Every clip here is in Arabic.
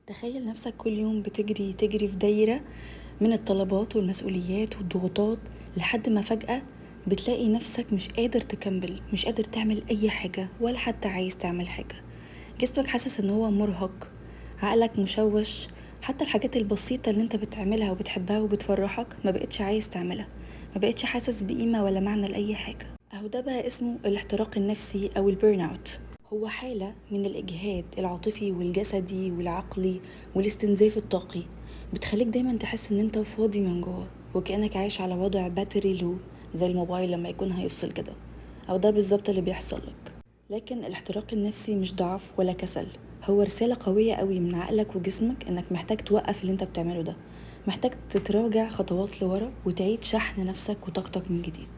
تخيل نفسك كل يوم بتجري تجري في دايرة من الطلبات والمسؤوليات والضغوطات لحد ما فجأة بتلاقي نفسك مش قادر تكمل، مش قادر تعمل أي حاجة ولا حتى عايز تعمل حاجة. جسمك حاسس ان هو مرهق، عقلك مشوش، حتى الحاجات البسيطة اللي انت بتعملها وبتحبها وبتفرحك ما بقتش عايز تعملها، ما بقتش حاسس بقيمة ولا معنى لأي حاجة. اهو ده بقى اسمه الاحتراق النفسي او البيرن اوت. هو حالة من الإجهاد العاطفي والجسدي والعقلي والاستنزاف الطاقي، بتخليك دايما تحس ان انت فاضي من جوه وكأنك عايش على وضع باتري لو، زي الموبايل لما يكون هيفصل كده. او ده بالظبط اللي بيحصل لك. لكن الاحتراق النفسي مش ضعف ولا كسل، هو رسالة قوية قوي من عقلك وجسمك انك محتاج توقف اللي انت بتعمله ده، محتاج تتراجع خطوات لورا وتعيد شحن نفسك وطاقتك من جديد.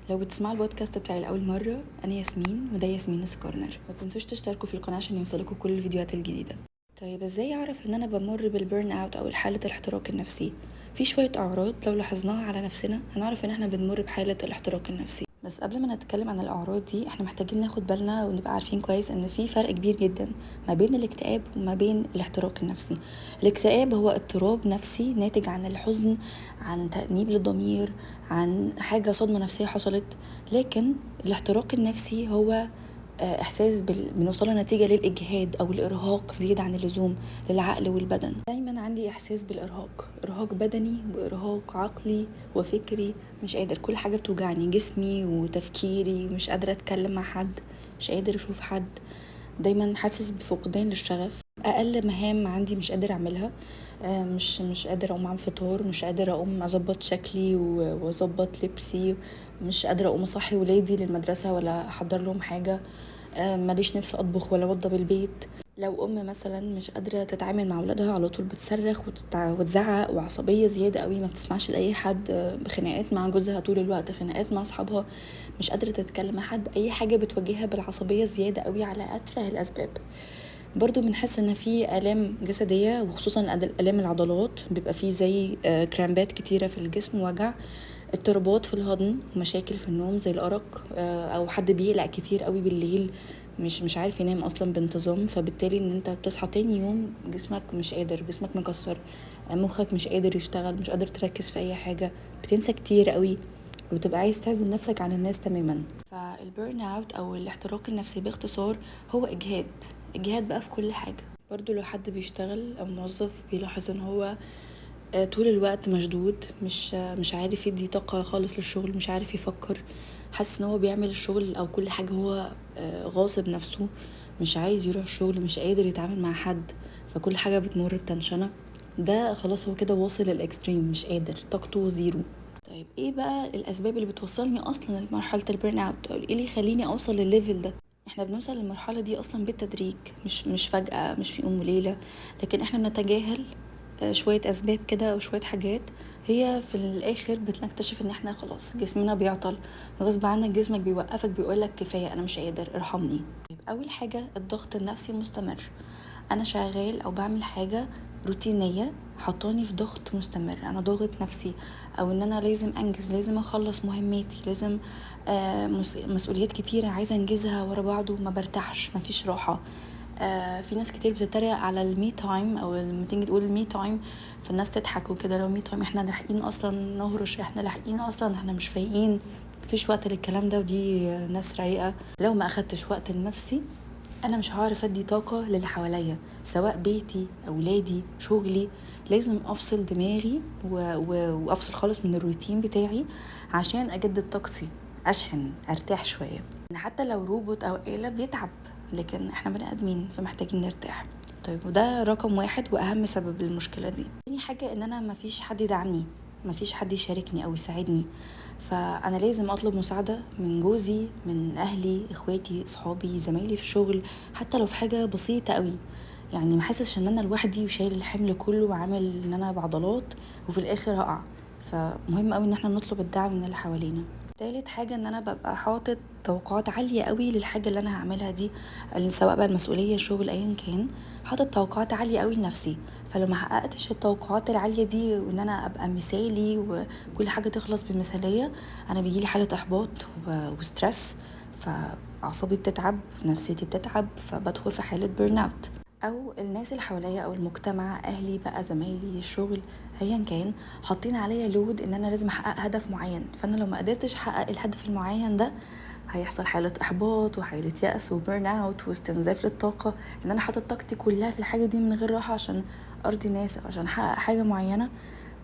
لو بتسمعوا البودكاست بتاعي لأول مرة، أنا ياسمين وده ياسمين كورنر. ما تنسوش تشتركوا في القناة عشان يوصلكوا كل الفيديوهات الجديدة. طيب ازاي اعرف ان انا بمر بالبيرن اوت او حالة الاحتراق النفسي؟ في شوية اعراض لو لاحظناها على نفسنا هنعرف ان احنا بنمر بحالة الاحتراق النفسي. بس قبل ما نتكلم عن الاعراض دي احنا محتاجين ناخد بالنا ونبقى عارفين كويس ان في فرق كبير جدا ما بين الاكتئاب وما بين الاحتراق النفسي. الاكتئاب هو اضطراب نفسي ناتج عن الحزن، عن تأنيب للضمير، عن حاجة صدمة نفسية حصلت. لكن الاحتراق النفسي هو احساس بنوصله نتيجه للاجهاد او الارهاق زياده عن اللزوم للعقل والبدن. دايما عندي احساس بالارهاق، ارهاق بدني وارهاق عقلي وفكري، مش قادر، كل حاجه بتوجعني، جسمي وتفكيري، مش قادره اتكلم مع حد، مش قادر اشوف حد، دايما حاسس بفقدان للشغف، اقل مهام عندي مش قادر اعملها. مش قادره اقوم اعمل فطار، مش قادره اقوم اظبط شكلي واظبط لبسي، مش قادره اقوم اصحي ولادي للمدرسه ولا احضر لهم حاجه. ماليش نفس اطبخ ولا اوضب البيت. لو ام مثلا مش قادره تتعامل مع اولادها، على طول بتصرخ وتزعق وعصبيه زياده قوي، ما بتسمعش لاي حد، خناقات مع جوزها طول الوقت، خناقات مع اصحابها، مش قادره تتكلم مع حد، اي حاجه بتواجهها بالعصبيه زياده قوي على اتفه الاسباب. برضو بنحس ان في الام جسديه وخصوصا الام العضلات، بيبقى فيه زي كرامبات كتيره في الجسم، وجع، اضطرابات في الهضم، مشاكل في النوم زي الارق، او حد بيقلق كتير قوي بالليل، مش عارف ينام اصلا بانتظام، فبالتالي ان انت بتصحى تاني يوم جسمك مش قادر، جسمك مكسر، مخك مش قادر يشتغل، مش قادر تركز في اي حاجه، بتنسى كتير قوي وبتبقى عايز تعزل نفسك عن الناس تماما. فالبيرن اوت او الاحتراق النفسي باختصار هو اجهاد بقى في كل حاجه. برضو لو حد بيشتغل او موظف بيلاحظ ان هو طول الوقت مشدود، مش عارف يدي طاقة خالص للشغل، مش عارف يفكر، حاسس ان هو بيعمل الشغل او كل حاجة هو غاصب نفسه، مش عايز يروح الشغل، مش قادر يتعامل مع حد، فكل حاجة بتمر بتنشنة. ده خلاص هو كده واصل للاكستريم، مش قادر، طاقته زيرو. طيب ايه بقى الاسباب اللي بتوصلني اصلا لمرحلة البيرن اوت، او ايه اللي يخليني اوصل للليفل ده؟ احنا بنوصل للمرحلة دي اصلا بالتدريج، مش فجأة، مش في يوم وليلة، لكن احنا بنتجاهل شوية أسباب كده أو شوية حاجات، هي في الآخر بتنكتشف إن احنا خلاص جسمنا بيعطل، غصب عنك جسمك بيوقفك، بيقولك كفاية، أنا مش قادر، ارحمني. أول حاجة الضغط النفسي المستمر، أنا شغال أو بعمل حاجة روتينية حطاني في ضغط مستمر، أنا ضاغط نفسي، أو إن أنا لازم أنجز، لازم أخلص مهماتي، لازم مسؤوليات كتيرة عايزة أنجزها ورا بعض وما برتاحش، مفيش راحة. في ناس كتير بتتريق على المي تايم، او لما تيجي تقول المي تايم فالناس تضحك وكده، لو مي تايم احنا لاحقين اصلا نهرش، احنا لاحقين اصلا، احنا مش فايقين، مفيش وقت للكلام ده، ودي ناس رايقه. لو ما اخدتش وقت لنفسي انا مش هعرف ادي طاقه للي حواليا، سواء بيتي، اولادي، شغلي، لازم افصل دماغي وافصل خالص من الروتين بتاعي عشان اجدد طاقتي، اشحن، ارتاح شويه. حتى لو روبوت او آلة بيتعب، لكن احنا بني ادمين فمحتاجين نرتاح. طيب وده رقم واحد واهم سبب للمشكله دي. تاني حاجه ان انا مفيش حد يدعمني، مفيش حد يشاركني او يساعدني، فانا لازم اطلب مساعده من جوزي، من اهلي، اخواتي، صحابي، زمايلي في الشغل، حتى لو في حاجه بسيطه قوي، يعني ما احسش ان انا لوحدي وشايل الحمل كله وعامل ان انا بعضلات وفي الاخر هقع. فمهم قوي ان احنا نطلب الدعم من اللي حوالينا. تالت حاجة ان انا ببقى حاطط توقعات عالية قوي للحاجة اللي انا هعملها دي، سواء بقى المسؤولية، شغل، ايا كان، حاطط توقعات عالية قوي لنفسي، فلو ما حققتش التوقعات العالية دي وان انا ابقى مثالي وكل حاجة تخلص بمثالية، انا بيجيلي حالة احباط وسترس، فاعصابي بتتعب، نفسيتي بتتعب، فبدخل في حالة بيرن اوت. او الناس اللي حواليا او المجتمع، اهلي بقى، زمايلي، الشغل، ايا كان، حاطين عليا لود ان انا لازم احقق هدف معين. فانا لو ما قدرتش احقق الهدف المعين ده هيحصل حالة احباط وحالة يأس وبرن اوت واستنزاف للطاقة، ان انا حاطط طاقتي كلها في الحاجة دي من غير راحة عشان ارضي الناس او عشان احقق حاجة معينة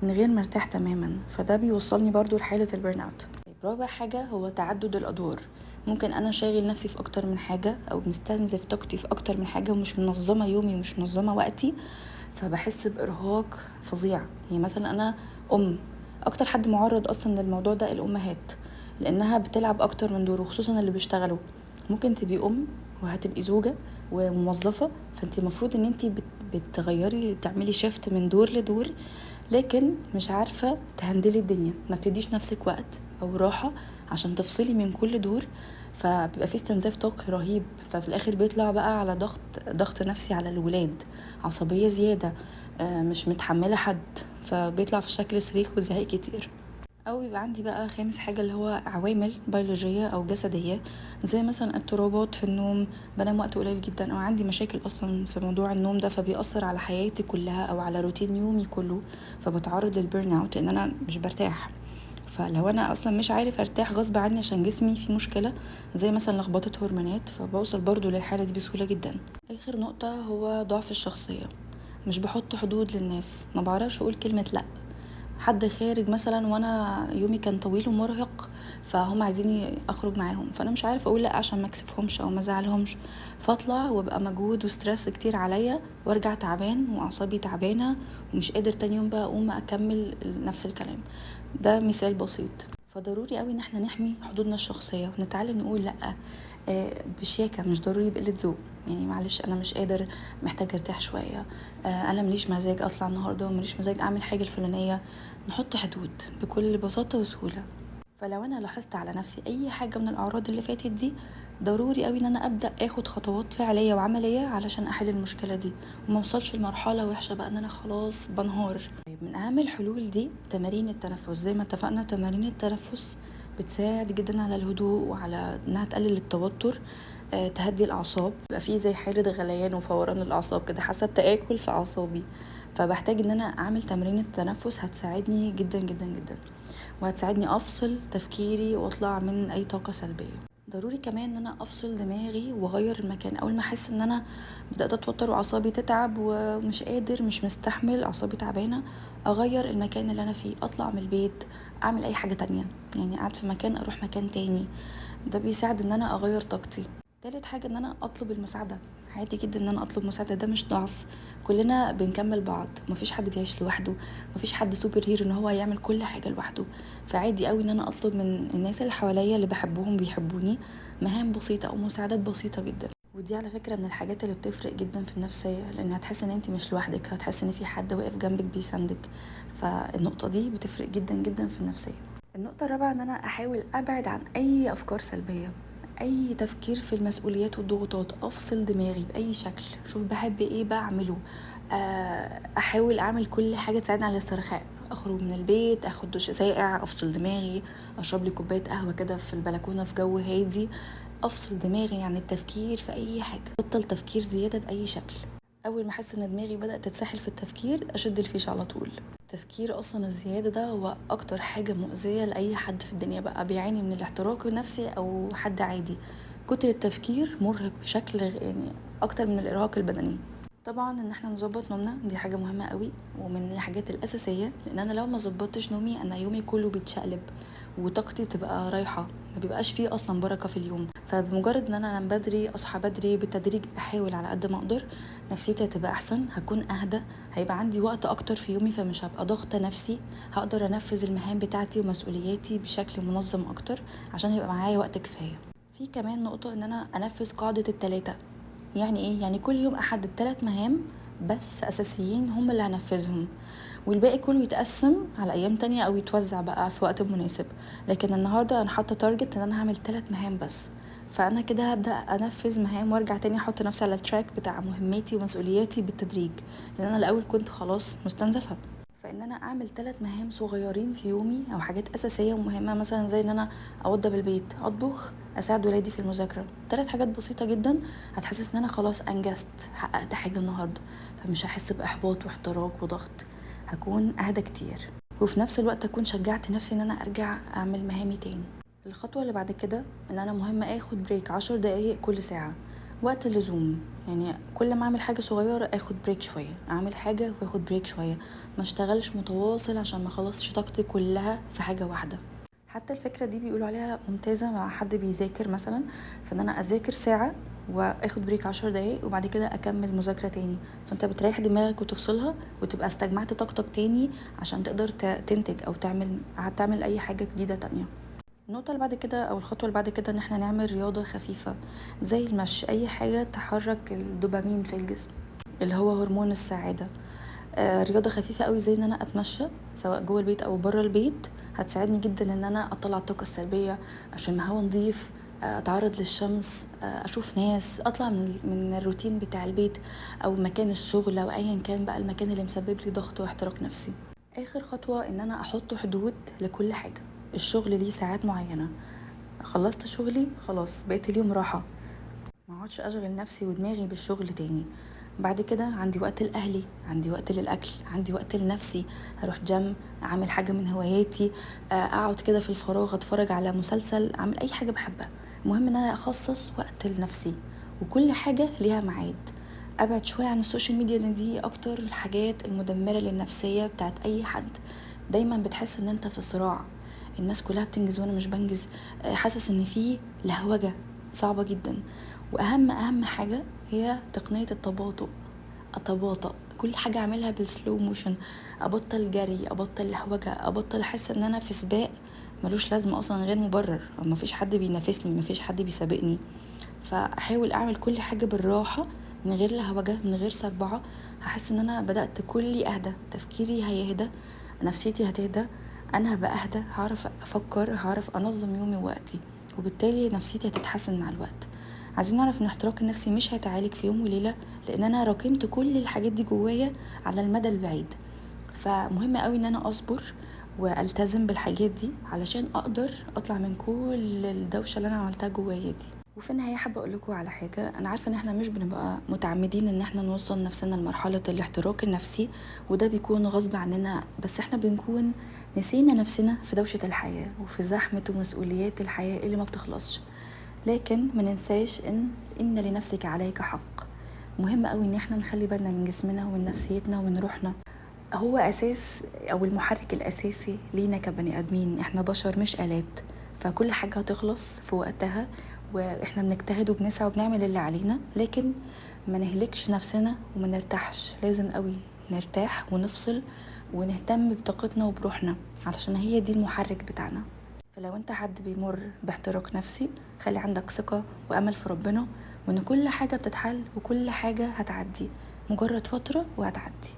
من غير مرتاح تماما. فده بيوصلني برضو لحالة البرن اوت. رابع حاجة هو تعدد الادوار. ممكن انا شاغل نفسي في اكتر من حاجة او مستنزف طاقتي في اكتر من حاجة ومش منظمة يومي ومش منظمة وقتي، فبحس بارهاق فظيع. يعني مثلا انا ام، اكتر حد معرض اصلا للموضوع ده الامهات، لانها بتلعب اكتر من دور، وخصوصا اللي بيشتغلوا. ممكن تبقي ام وهتبقي زوجة وموظفة، فانت المفروض ان انت بتغيري تعملي شيفت من دور لدور، لكن مش عارفة تهندلي الدنيا، ما بتديش نفسك وقت او راحة عشان تفصلي من كل دور، فبيبقى في استنزاف طاقي رهيب. ففي الاخر بيطلع بقى على ضغط نفسي على الولاد، عصبية زيادة، مش متحملة حد، فبيطلع في شكل صريخ وزعيق كتير. او يبقى عندي بقى خامس حاجة اللي هو عوامل بيولوجية او جسدية، زي مثلا اضطرابات في النوم، بنام وقت قليل جدا، او عندي مشاكل اصلا في موضوع النوم ده فبيأثر على حياتي كلها او على روتين يومي كله، فبتعرض للبرن اوت لان انا مش برتاح. فلو انا اصلا مش عارف ارتاح غصب عني عشان جسمي فيه مشكلة زي مثلا لخبطة هرمونات، فبوصل برضو للحالة دي بسهولة جدا. اخر نقطة هو ضعف الشخصية. مش بحط حدود للناس، ما بعرفش اقول كلمة لا. حد خارج مثلا وانا يومي كان طويل ومرهق، فهم عايزيني اخرج معاهم، فانا مش عارفه اقول لا عشان ما اكسفهمش او ما ازعلهمش، فاطلع وابقى مجهود وستريس كتير عليا وارجع تعبان واعصابي تعبانه ومش قادر تاني يوم بقى اقوم اكمل نفس الكلام. ده مثال بسيط. فضروري قوي ان احنا نحمي حدودنا الشخصيه ونتعلم نقول لا بشياكه، مش ضروري بقله ذوق. يعني معلش انا مش قادر، محتاجه ارتاح شويه، انا مليش مزاج اطلع النهارده ومليش مزاج اعمل حاجه الفلانيه. نحط حدود بكل بساطه وسهوله. فلو انا لاحظت على نفسي اي حاجه من الاعراض اللي فاتت دي، ضروري قوي ان انا ابدا اخد خطوات فعليه وعمليه علشان احل المشكله دي وما اوصلش لمرحله وحشه بقى ان انا خلاص بنهار. طيب من اهم الحلول دي تمارين التنفس. زي ما اتفقنا تمارين التنفس بتساعد جدا على الهدوء وعلى انها تقلل التوتر، تهدي الاعصاب، بيبقى فيه زي حالة غليان وفوران الاعصاب كده حسب تآكل في اعصابي. فبحتاج ان انا اعمل تمرين التنفس، هتساعدني جدا جدا جدا، وهتساعدني افصل تفكيري واطلع من اي طاقة سلبية. ضروري كمان ان انا افصل دماغي واغير المكان. اول ما احس ان انا بدات اتوتر واعصابي تتعب ومش قادر، مش مستحمل، اعصابي تعبانه، اغير المكان اللي انا فيه، اطلع من البيت، اعمل اي حاجه تانية. يعني قاعد في مكان اروح مكان تاني، ده بيساعد ان انا اغير طاقتي. تالت حاجة ان انا اطلب المساعدة. عادي جدا ان انا اطلب مساعدة، ده مش ضعف، كلنا بنكمل بعض، مفيش حد بيعيش لوحده، مفيش حد سوبر هيرو ان هو يعمل كل حاجة لوحده. فعادي قوي ان انا اطلب من الناس اللي حواليا اللي بحبهم بيحبوني مهام بسيطة او مساعدات بسيطة جدا. ودي على فكرة من الحاجات اللي بتفرق جدا في النفسية، لان هتحس ان انتي مش لوحدك، هتحس ان في حد واقف جنبك بيساندك. فالنقطة دي بتفرق جدا جدا في النفسية. النقطة الرابعة ان انا احاول ابعد عن اي افكار سلبية، اي تفكير في المسؤوليات والضغوطات، افصل دماغي باي شكل، شوف بحب ايه بعمله. احاول اعمل كل حاجة تساعدني على الاسترخاء، اخرج من البيت، اخد دش ساقع، افصل دماغي، اشرب لي كوباية قهوة كده في البلكونة في جو هادي، افصل دماغي عن التفكير في اي حاجة، بطل تفكير زيادة باي شكل. اول ما احس ان دماغي بدأت تتسحل في التفكير اشد الفيش على طول. التفكير اصلا الزياده ده هو اكتر حاجه مؤذيه لاي حد في الدنيا، بقى بيعاني من الاحتراق النفسي او حد عادي. كتر التفكير مرهق بشكل يعني اكتر من الارهاق البدني. طبعا ان احنا نظبط نومنا دي حاجه مهمه قوي ومن الحاجات الاساسيه، لان انا لو ما ظبطتش نومي انا يومي كله بيتشقلب وطاقتي بتبقى رايحه، ما بيبقاش فيه اصلا بركه في اليوم. فبمجرد ان انا انام بدري اصحى بدري بالتدريج، احاول على قد ما اقدر نفسيتي هتبقى احسن، هكون اهدى، هيبقى عندي وقت اكتر في يومي، فمش هبقى ضغطة نفسي، هقدر انفذ المهام بتاعتي ومسؤولياتي بشكل منظم اكتر عشان هيبقى معايا وقت كفاية. في كمان نقطة ان انا انفذ قاعدة التلاتة. يعني ايه؟ يعني كل يوم احدد 3 مهام بس اساسيين هم اللي هنفذهم، والباقي كله يتقسم على ايام تانية او يتوزع بقى في وقت مناسب. لكن النهاردة انا حاطة تارجت ان انا هعمل 3 مهام بس، فانا كده هبدا انفذ مهام وارجع تاني احط نفسي على التراك بتاع مهماتي ومسؤولياتي بالتدريج، لان انا الاول كنت خلاص مستنزفه. فان انا اعمل 3 مهام صغيرين في يومي او حاجات اساسيه ومهمه، مثلا زي ان انا اوضب البيت، اطبخ، اساعد ولادي في المذاكره. 3 حاجات بسيطه جدا هتحسس ان انا خلاص انجزت، حققت حاجه النهارده، فمش هحس باحباط واحتراق وضغط، هكون اهدى كتير، وفي نفس الوقت اكون شجعت نفسي ان انا ارجع اعمل مهامي تاني. الخطوه اللي بعد كده ان انا مهم اخد بريك 10 دقايق كل ساعه، وقت اللزوم. يعني كل ما اعمل حاجه صغيره اخد بريك شويه، اعمل حاجه واخد بريك شويه، ما اشتغلش متواصل عشان ما خلصش طاقتي كلها في حاجه واحده. حتى الفكره دي بيقولوا عليها ممتازه مع حد بيذاكر مثلا، فان انا اذاكر ساعه واخد بريك 10 دقايق وبعد كده اكمل مذاكره تاني، فانت بتريح دماغك وتفصلها وتبقى استجمعت طاقتك تاني عشان تقدر تنتج او تعمل اي حاجه جديده تانية. النقطة اللي بعد كده أو الخطوة اللي بعد كده إن احنا نعمل رياضة خفيفة زي المشي، أي حاجة تحرك الدوبامين في الجسم اللي هو هرمون السعادة. رياضة خفيفة قوي زي إن أنا أتمشى سواء جوه البيت أو بره البيت، هتساعدني جدا إن أنا أطلع الطاقة السلبية، أشم هوا نضيف، أتعرض للشمس، أشوف ناس، أطلع من الروتين بتاع البيت أو مكان الشغل أو أيا كان بقى المكان اللي مسبب لي ضغط واحتراق نفسي. آخر خطوة إن أنا أحط حدود لكل حاجة. الشغل ليه ساعات معينة، خلصت شغلي خلاص بقيت اليوم راحة، ما اقعدش اشغل نفسي ودماغي بالشغل تاني. بعد كده عندي وقت لاهلي، عندي وقت للاكل، عندي وقت لنفسي، هروح جيم، اعمل حاجه من هواياتي، اقعد كده في الفراغ اتفرج على مسلسل، اعمل اي حاجه بحبها. المهم ان انا اخصص وقت لنفسي، وكل حاجه ليها ميعاد. ابعد شويه عن السوشيال ميديا لان دي اكتر الحاجات المدمره للنفسيه بتاعت اي حد. دايما بتحس ان انت في صراع، الناس كلها بتنجز وانا مش بنجز، حاسس ان في لهوجه صعبه جدا. واهم حاجه هي تقنيه التباطؤ، اتباطأ كل حاجه اعملها بالسلو موشن، ابطل جري، ابطل لهوجه، ابطل احس ان انا في سباق ملوش لازمه اصلا غير مبرر، مفيش حد بينافسني، مفيش حد بيسابقني. فاحاول اعمل كل حاجه بالراحه، من غير لهوجه، من غير سربعه. هحس ان انا بدات كلي اهدى، تفكيري هيهدى، نفسيتي هتهدى، انا هبقى اهدى، هعرف افكر، هعرف انظم يومي ووقتي، وبالتالي نفسيتي هتتحسن مع الوقت. عايزين نعرف ان احتراق النفسي مش هيتعالج في يوم وليله، لان انا راكمت كل الحاجات دي جوايا على المدى البعيد. فمهم قوي ان انا اصبر والتزم بالحاجات دي علشان اقدر اطلع من كل الدوشه اللي انا عملتها جوايا دي. وفي النهايه حابه اقول لكم على حاجه، انا عارفه ان احنا مش بنبقى متعمدين ان احنا نوصل نفسنا لمرحله الاحتراق النفسي، وده بيكون غصب عننا، بس احنا بنكون نسينا نفسنا في دوشه الحياه وفي زحمه ومسؤوليات الحياه اللي ما بتخلصش. لكن ما ننساش ان لنفسك عليك حق. مهم قوي ان احنا نخلي بالنا من جسمنا ومن نفسيتنا ومن روحنا، هو اساس او المحرك الاساسي لينا كبني ادمين، احنا بشر مش آلات. فكل حاجة هتخلص في وقتها، واحنا بنجتهد وبنسعى وبنعمل اللي علينا، لكن ما نهلكش نفسنا وما نرتاحش. لازم قوي نرتاح ونفصل ونهتم بطاقتنا وبروحنا، علشان هي دي المحرك بتاعنا. فلو انت حد بيمر باحتراق نفسي، خلي عندك ثقة وامل في ربنا، وان كل حاجة بتتحل وكل حاجة هتعدي، مجرد فترة وهتعدي.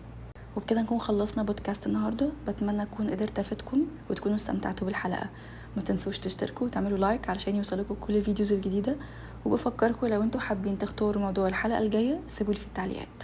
وبكده نكون خلصنا بودكاست النهارده، بتمنى اكون قدرت افيدكم وتكونوا استمتعتوا بالحلقه. ما تنسوش تشتركوا وتعملوا لايك علشان يوصلكم كل الفيديوز الجديده، وبفكركم لو انتوا حابين تختاروا موضوع الحلقه الجايه سيبولي في التعليقات.